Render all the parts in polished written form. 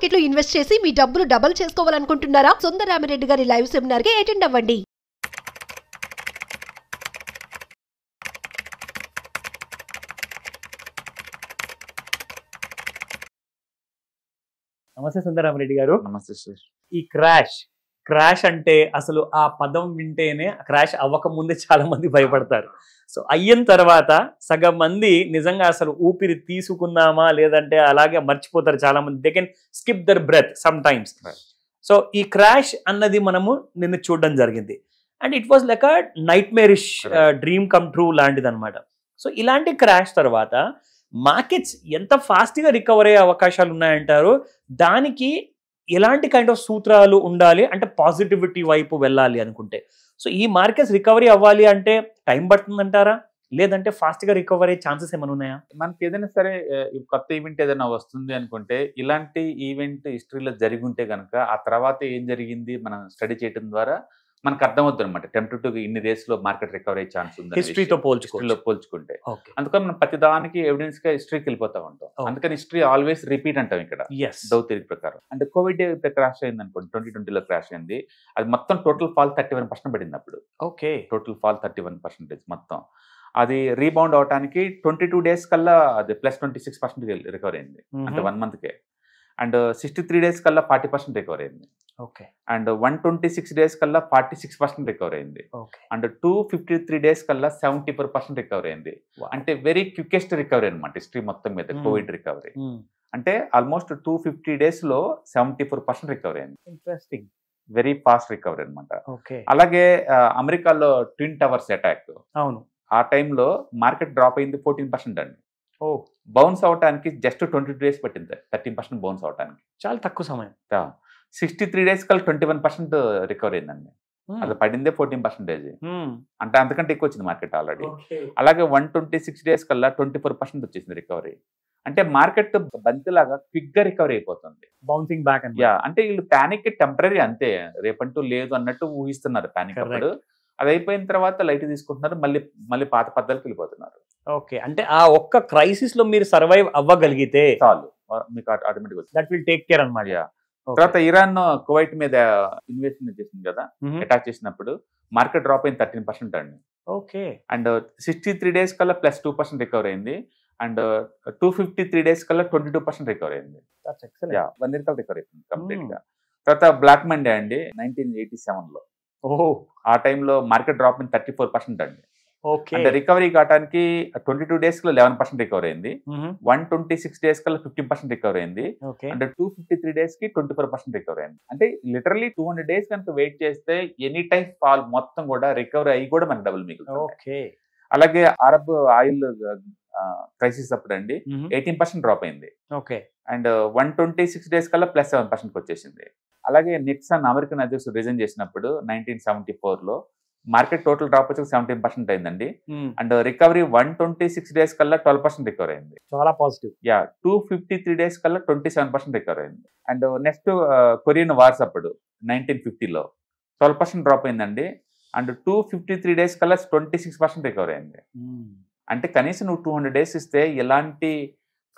Market లో invest చేసి మీ డబ్బులు డబుల్ చేసుకోవాలనుకుంటున్నారా? సుందరరామిరెడ్డి గారి లైవ్ సెమినార్ కి అటెండ్ అవ్వండి. నమస్తే సుందరరామిరెడ్డి గారు. నమస్తే సార్. ఈ క్రాష్ అంటే అసలు ఆ పదం వింటేనే క్రాష్ అవ్వకముందే చాలా మంది భయపడతారు. సో అయిన తర్వాత సగం మంది నిజంగా అసలు ఊపిరి తీసుకుందామా లేదంటే అలాగే మర్చిపోతారు. చాలా మంది they can skip their breath sometimes. So ఈ క్రాష్ అన్నది మనము నిన్న చూడడం జరిగింది and it was like a nightmarish dream come true లాంటిది అనమాట. సో ఇలాంటి క్రాష్ తర్వాత మార్కెట్స్ ఎంత ఫాస్ట్గా రికవర్ అయ్యే అవకాశాలు ఉన్నాయంటారు? దానికి ఎలాంటి కైండ్ ఆఫ్ సూత్రాలు ఉండాలి అంటే పాజిటివిటీ వైపు వెళ్ళాలి అనుకుంటే? సో ఈ మార్కెట్స్ రికవరీ అవ్వాలి అంటే టైం పడుతుందంటారా లేదంటే ఫాస్ట్గా రికవర్ అయ్యే ఛాన్సెస్ ఏమైనా ఉన్నాయా? మనకి ఏదైనా సరే కొత్త ఈవెంట్ ఏదైనా వస్తుంది అనుకుంటే ఇలాంటి ఈవెంట్ హిస్టరీలో జరిగి ఉంటే కనుక ఆ తర్వాత ఏం జరిగింది మనం స్టడీ చేయడం ద్వారా మనకు అర్థమవుతుంది అనమాట. టెంప్టెడ్ ఇన్ని డేస్ లో మార్కెట్ రికవర్ అయ్యే ఛాన్స్ ఉంది హిస్టరీతో పోల్చుకుంటే. అందుకని మనం ప్రతి దానికి ఎవిడెన్స్ గా హిస్టరీకి వెళ్ళిపోతా ఉంటాం. అందుకని హిస్టరీ ఆల్వేస్ రిపీట్ అంటాం ఇక్కడ డౌ థియరీ ప్రకారం. అంటే కోవిడ్ క్రాష్ అయింది అనుకోండి, 2020లో క్రాష్ అయింది. అది మొత్తం టోటల్ ఫాల్ 31% పడింది అప్పుడు. ఓకే, టోటల్ ఫాల్ 31% మొత్తం. అది రీబౌండ్ అవడానికి 22 days కల్లా అది +26% రికవర్ అయింది, అంటే 1 monthకే. అండ్ 63 days కల్లా 40% రికవర్ అయింది. ఓకే. అండ్ 126 days కల్లా 46% రికవర్ అయింది. అండ్ 253 days కల్లా 74% రికవర్ అయింది. అంటే వెరీ క్వికెస్ట్ రికవరీ అనమాట హిస్టరీ మొత్తం మీద కోవిడ్ రికవరీ. అంటే ఆల్మోస్ట్ 250 days లో 74% రికవర్ అయింది. ఇంట్రెస్టింగ్, వెరీ ఫాస్ట్ రికవరీ అనమాట. అలాగే అమెరికాలో ట్విన్ టవర్స్ అటాక్, అవును, ఆ టైంలో మార్కెట్ డ్రాప్ అయింది 14% అండి. బౌన్స్ అవడానికి జస్ట్ 22 days పట్టింది 13% బౌన్స్ అవడానికి. చాలా తక్కువ సమయం. 63 days కల్లా 21% రికవర్ అయిందండి. అది పడిందే 14%. అంటే అంతకంటే ఎక్కువ వచ్చింది మార్కెట్ ఆల్రెడీ. అలాగే 126 days కల్లా 24% వచ్చేసింది రికవరీ. అంటే మార్కెట్ బంతిలాగా క్విక్ గా రికవరీ అయిపోతుంది, బౌన్సింగ్ బ్యాక్. అంటే వీళ్ళు ప్యానిక్ టెంపరీ, అంతే, రేపంటూ లేదు అన్నట్టు ఊహిస్తున్నారు ప్యానిక్ అప్పుడు. అది అయిపోయిన తర్వాత లైట్ తీసుకుంటున్నారు, మళ్ళీ పాత పద్ధతికి వెళ్ళిపోతున్నారు. ఓకే, అంటే ఆ ఒక్క క్రైసిస్ లో మీరు సర్వైవ్ అవ్వగలిగితే చాలు, మీకు automatic that will take care అన్నమాట. తర్వాత ఇరాన్ కువైట్ మీద ఇన్వెస్ట్మెంట్ చేసింది కదా, అటాక్ చేసినప్పుడు మార్కెట్ డ్రాప్ అయింది 13% అండి. ఓకే. అండ్ 63 days కల్లా +2% రికవర్ అయింది. అండ్ 253 days కల్లా 22% రికవర్ అయింది. 1 year కల్లా రికవర్ అయిపోయింది కంప్లీట్ గా. తర్వాత బ్లాక్ మండే అండి 1987లో. ఆ టైంలో మార్కెట్ డ్రాప్ అయింది 34% అండి. అంటే రికవరీ కావడానికి 22 days లో 11% రికవర్ అయింది. 126 days కల్లా 15% రికవర్ అయింది. అంటే 253 days కి 24% రికవర్ అయింది. అంటే లిటరల్లీ 200 days కనుక వెయిట్ చేస్తే ఎనీ టైం ఫాల్ మొత్తం కూడా రికవర్ అయ్యి కూడా మనకి డబుల్ మిగులుతుంది. అలాగే అరబ్ ఆయిల్ క్రైసిస్ అప్పుడు అండి 18% డ్రాప్ అయింది. ఓకే. అండ్ 126 days కల్లా +7% వచ్చేసింది. అలాగే నిక్సన్ అమెరికన్ అధ్యక్షుడు రిజైన్ చేసినప్పుడు 1974లో మార్కెట్ టోటల్ డ్రాప్ వచ్చి 17% అయిందండి. అండ్ రికవరీ 126 days కల్లా 12% రికవర్ అయింది. చాలా పాజిటివ్. 253 days కల్లా 27% రికవర్ అయింది. అండ్ నెక్స్ట్ కొరియన్ వార్స్ అప్పుడు 1950లో 12% డ్రాప్ అయిందండి. అండ్ 253 days కల్లా 26% రికవర్ అయింది. అంటే కనీసం నువ్వు 200 days ఇస్తే ఎలాంటి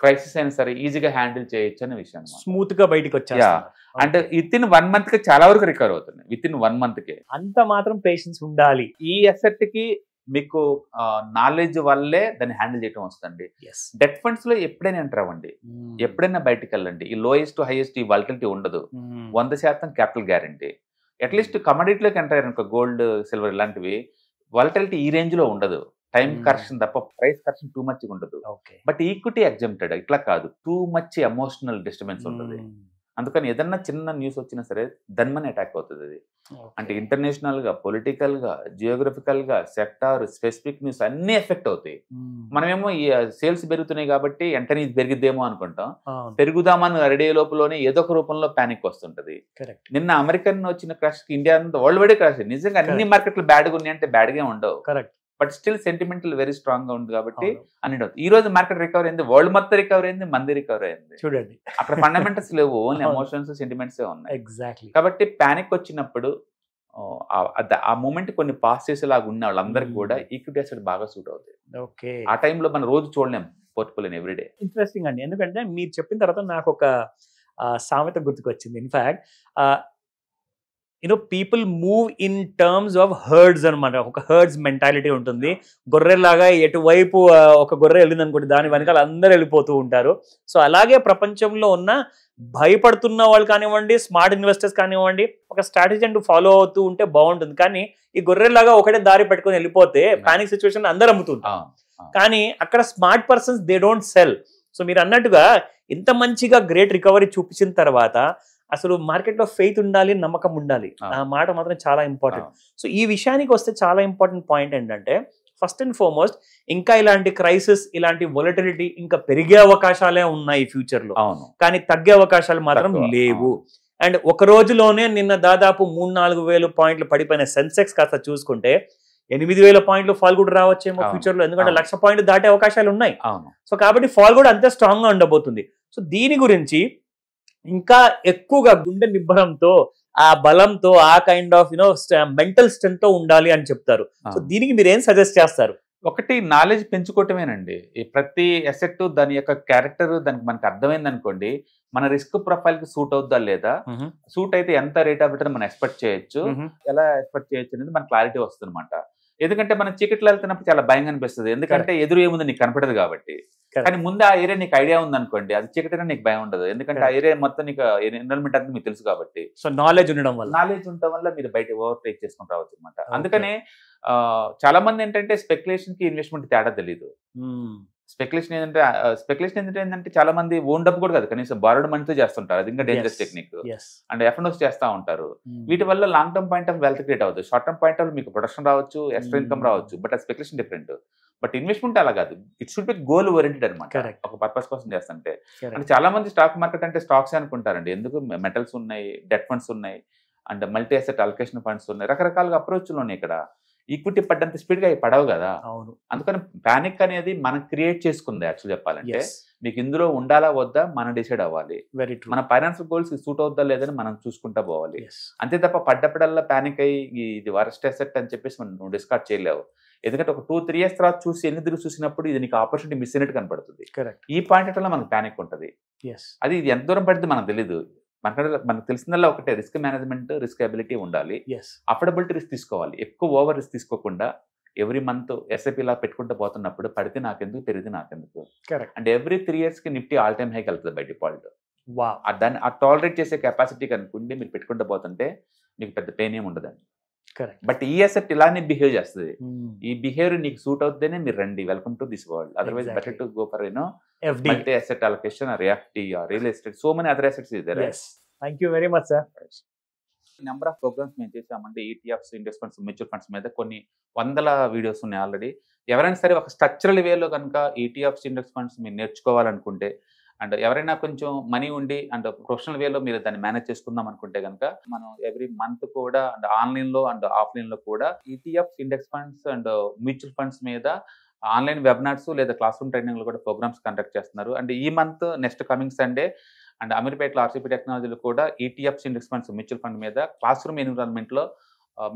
క్రైసిస్ అయినా సరే ఈజీగా హ్యాండిల్ చేయొచ్చు అనే విషయం, స్మూత్ గా బయటకు వచ్చా. అంటే విత్ ఇన్ 1 month కి చాలా వరకు రికవర్ అవుతుంది, విత్ ఇన్ 1 month కి. అంత మాత్రం పేషెన్స్ ఉండాలి. ఈ అసెట్ కి మీకు నాలెడ్జ్ వల్లే దాన్ని హ్యాండిల్ చేయడం వస్తుంది. డెట్ ఫండ్స్ లో ఎప్పుడైనా ఎంటర్ అవ్వండి, ఎప్పుడైనా బయటకు వెళ్ళండి. ఈ లోయెస్ట్ హైయెస్ట్ ఈ వాలటిలిటీ ఉండదు. 100% క్యాపిటల్ గ్యారంటీ. అట్లీస్ట్ కమోడిటీలోకి ఎంటర్ అయ్యారు అనుకో, గోల్డ్ సిల్వర్ ఇలాంటివి, వాలటిలిటీ ఈ రేంజ్ లో ఉండదు. టైం కరెక్షన్ తప్ప ప్రైస్ కరెక్షన్ టూ మచ్ ఉండదు. బట్ ఈక్విటీ ఎగ్జామ్టెడ్ ఇట్లా కాదు, టూ మచ్ ఎమోషనల్ డిస్టర్బెన్స్ ఉంటుంది. అందుకని ఏదన్నా చిన్న న్యూస్ వచ్చినా సరే దన్మని అటాక్ అవుతుంది అది. అంటే ఇంటర్నేషనల్ గా, పొలిటికల్ గా, జియోగ్రఫికల్ గా, సెక్టార్ స్పెసిఫిక్ న్యూస్ అన్ని ఎఫెక్ట్ అవుతాయి. మనమేమో ఈ సేల్స్ పెరుగుతున్నాయి కాబట్టి వెంటనే ఇది పెరిగిద్దేమో అనుకుంటాం, పెరుగుదామని రెడీ లోపలనే ఏదో ఒక రూపంలో ప్యానిక్ వస్తుంటది. నిన్న అమెరికన్ వచ్చిన క్రాష్ కి ఇండియా వరల్డ్ వైడ్ క్రాష్. నిజంగా అన్ని మార్కెట్లు బ్యాడ్గా ఉన్నాయి అంటే బ్యాడ్గా ఉండవు, but still sentimental very strong గా ఉంది కాబట్టి అన్ని. ఈ రోజు మార్కెట్ రికవర్ అయింది, వరల్డ్ మొత్తం రికవర్ అయింది, మంది రికవర్ అయింది. చూడండి, అక్కడ ఫండమెంటల్స్ లేవు, ఓన్లీ ఎమోషన్స్ సెంటిమెంట్స్ ఉన్నాయి. ఎగ్జాక్ట్లీ. కాబట్టి ప్యానిక్ వచ్చినప్పుడు ఆ మూమెంట్ కొన్ని పాస్ చేసేలాగా ఉన్న వాళ్ళందరికీ కూడా ఈక్విటీ అసెట్ బాగా సూట్ అవుతాయి. ఓకే. ఆ టైంలో మనం రోజు చూడలేం పోర్ట్ఫోలియో ఎవ్రీడే. ఇంట్రెస్టింగ్ అండి, ఎందుకంటే మీరు చెప్పిన తర్వాత నాకు ఒక సామెత గుర్తుకొచ్చింది. In fact people move in terms of hertz అనమాట. ఒక హర్డ్స్ మెంటాలిటీ ఉంటుంది. గొర్రెలాగా ఎటువైపు ఒక గొర్రె వెళ్ళింది అనుకోండి, దాని వెనకాల అందరూ వెళ్ళిపోతూ ఉంటారు. సో అలాగే ప్రపంచంలో ఉన్న భయపడుతున్న వాళ్ళు కానివ్వండి, స్మార్ట్ ఇన్వెస్టర్స్ కానివ్వండి, ఒక స్ట్రాటజీ అంటూ ఫాలో అవుతూ ఉంటే బాగుంటుంది. కానీ ఈ గొర్రెలాగా ఒకటే దారి పెట్టుకొని వెళ్ళిపోతే పానిక్ సిచ్యువేషన్ అందరూ అమ్ముతుంటారు. కానీ అక్కడ smart persons they don't sell. So మీరు అన్నట్టుగా ఇంత మంచిగా గ్రేట్ రికవరీ చూపించిన తర్వాత అసలు మార్కెట్లో ఫెయిత్ ఉండాలి, నమ్మకం ఉండాలి. ఆ మాట మాత్రం చాలా ఇంపార్టెంట్. సో ఈ విషయానికి వస్తే చాలా ఇంపార్టెంట్ పాయింట్ ఏంటంటే, ఫస్ట్ అండ్ ఫార్మోస్ట్ ఇంకా ఇలాంటి క్రైసిస్, ఇలాంటి వొలటిలిటీ ఇంకా పెరిగే అవకాశాలే ఉన్నాయి ఫ్యూచర్ లో, కానీ తగ్గే అవకాశాలు మాత్రం లేవు. అండ్ ఒక రోజులోనే నిన్న దాదాపు 3-4 వేల పాయింట్లు పడిపోయిన సెన్సెక్స్ కాస్త చూసుకుంటే 8,000 పాయింట్లు ఫాల్ కూడా రావచ్చేమో ఫ్యూచర్ లో, ఎందుకంటే 1,00,000 పాయింట్లు దాటే అవకాశాలు ఉన్నాయి. సో కాబట్టి ఫాల్ కూడా అంతే స్ట్రాంగ్ గా ఉండబోతుంది. సో దీని గురించి ఇంకా ఎక్కువగా గుండె నిబ్బరంతో, ఆ బలంతో, ఆ కైండ్ ఆఫ్ మెంటల్ స్ట్రెంత్ తో ఉండాలి అని చెప్తారు. సో దీనికి మీరు ఏం సజెస్ట్ చేస్తారు? ఒకటి, నాలెడ్జ్ పెంచుకోవటమేనండి. ఈ ప్రతి అసెట్ దాని యొక్క క్యారెక్టర్ దానికి మనకు అర్థమైంది అనుకోండి, మన రిస్క్ ప్రొఫైల్ కి సూట్ అవుద్దా లేదా, సూట్ అయితే ఎంత రేట్ ఆఫ్ రిటర్న్ మనం ఎక్స్పెక్ట్ చేయొచ్చు, ఎలా ఎక్స్పెక్ట్ చేయొచ్చు అనేది మన క్లారిటీ వస్తుంది అనమాట. ఎందుకంటే మనం చీకట్లో వెళ్తున్నప్పుడు చాలా భయంగా అనిపిస్తుంది, ఎందుకంటే ఎదురు ఏముంది నీకు కనపడదు కాబట్టి. కానీ ముందు ఆ ఏరియా నీకు ఐడియా ఉంది అనుకోండి, అది చీకటిగా నీకు భయం ఉండదు, ఎందుకంటే ఆ ఏరియా మొత్తం నీకు ఎన్విరాన్మెంట్ అంతా మీకు తెలుసు కాబట్టి. సో నాలెడ్జ్ ఉండడం వల్ల మీరు బయట ఓవర్ టేక్ చేసుకుని రావచ్చు అనమాట. అందుకనే చాలా మంది ఏంటంటే స్పెక్యులేషన్ కి ఇన్వెస్ట్మెంట్ తేడా తెలియదు. స్పెక్యులేషన్ ఏంటంటే చాలా మంది ఓన్ డబ్బు కూడా కాదు, కనీసం బారోడ్ మనీతో చేస్తుంటారు. అది ఇంకా డేంజరస్ టెక్నిక్. అండ్ ఎఫ్ఎన్ఓస్ చేస్తూ ఉంటారు. వీటి వల్ల long term point of wealth create అవుతుంది. షార్ట్ టర్మ్ పాయింట్ ఆఫ్ మీకు ప్రొడక్షన్ రావచ్చు, ఎక్స్ట్రా ఇన్కమ్ రావచ్చు, బట్ ఆ స్పెక్యులేషన్ డిఫరెంట్. బట్ ఇన్వెస్ట్మెంట్ అలా కాదు, it should be goal oriented అనమాట, ఒక పర్పస్ కోసం చేస్తుంటే. అంటే చాలా మంది స్టాక్ మార్కెట్ అంటే స్టాక్స్ అనుకుంటారండి, ఎందుకు మెటల్స్ ఉన్నాయి, డెట్ ఫండ్స్ ఉన్నాయి, and multi asset allocation funds ఉన్నాయి, రకరకాలుగా అప్రోచ్లు ఉన్నాయి. ఇక్కడ ఈక్విటీ పడ్డంత స్పీడ్ గా అవి పడవు కదా. అందుకని పానిక్ అనేది మనం క్రియేట్ చేసుకుంది. యాక్చువల్ చెప్పాలంటే మీకు ఇందులో ఉండాలా వద్దా మనం డిసైడ్ అవ్వాలి. మన ఫైనాన్షియల్ గోల్స్ సూట్ అవుద్దా లేదని మనం చూసుకుంటా పోవాలి. అంతే తప్ప పడ్డప్పుడల్లా పానిక్ అయ్యి ఇది వరస్ట్ అసెట్ అని చెప్పేసి మనం డిస్కార్డ్ చేయలేవు. ఎందుకంటే ఒక 2-3 years తర్వాత చూసి ఎన్ని తిరిగి చూసినప్పుడు ఇది నీకు ఆపర్చునిటీ మిస్ అయినట్టు కనపడుతుంది. ఈ పాయింట్ వల్ల మనకు పానిక్ ఉంటుంది. అది ఇది ఎంత దూరం పడితే మనకు తెలియదు. మనకు తెలిసిందల్లా ఒకటే, రిస్క్ మేనేజ్మెంట్, రిస్క్ అబిలిటీ ఉండాలి, అఫోర్డబిలిటీ రిస్క్ తీసుకోవాలి. ఎక్కువ ఓవర్ రిస్క్ తీసుకోకుండా ఎవ్రీ మంత్ ఎస్ఐపి లా పెట్టుకుంటూ పోతున్నప్పుడు పడితే నాకెందుకు, పెరిగితే నాకెందుకు. అండ్ ఎవ్రీ 3 years కి నిఫ్టీ ఆల్ టైమ్ హైకి వెళ్తుంది బై డిఫాల్ట్. దాన్ని ఆ టాలరేట్ చేసే కెపాసిటీ కనుకుంటే మీరు పెట్టుకుంటూ పోతుంటే మీకు పెద్ద పెయిన్ ఏమి ఉండదండి. బట్ ఈ అసెట్ ఇలానే బిహేవ్ చేస్తుంది. ఈ బిహేవియర్ నీకు సూట్ అవుతేనే మీరు రండి, welcome to this world. Otherwise better to go for multi asset allocation, FD, real estate, so many other assets is there. Thank you very much sir. Number of programs మేము చేసామంటే ETFs, index funds, mutual funds మీద కొన్ని 100 videos ఉన్నాయి already. ఎవరైనా సరే ఒక structural వేలో కనుక ఈటీఎఫ్స్, ఇండెక్స్ ఫండ్స్ మీరు నేర్చుకోవాలనుకుంటే, అండ్ ఎవరైనా కొంచెం మనీ ఉండి అండ్ ప్రొఫెషనల్ వేలో మీరు దాన్ని మేనేజ్ చేసుకుందాం అనుకుంటే కనుక మనం ఎవ్రీ మంత్ కూడా అండ్ ఆన్లైన్లో అండ్ ఆఫ్లైన్లో కూడా ETFs, index funds and mutual funds మీద ఆన్లైన్ వెబినార్స్ లేదా క్లాస్ రూమ్ ట్రైనింగ్లో కూడా ప్రోగ్రామ్స్ కండక్ట్ చేస్తున్నారు. అండ్ ఈ month next coming Sunday and అమీర్పేటలో ఆర్సీపీ టెక్నాలజీలో కూడా ETFs, index funds, mutual fund మీద క్లాస్ రూమ్ ఎన్విరాన్మెంట్లో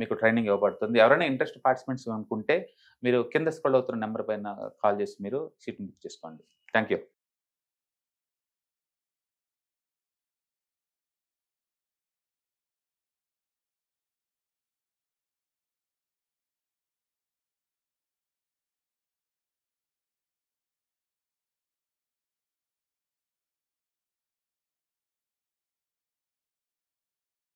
మీకు ట్రైనింగ్ ఇవ్వబడుతుంది. ఎవరైనా ఇంట్రెస్ట్ పార్టిసిపెంట్స్ అనుకుంటే మీరు కింద స్క్రోల్ అవుతున్న నెంబర్ పైన కాల్ చేసి మీరు సీట్ని బుక్ చేసుకోండి. Thank you.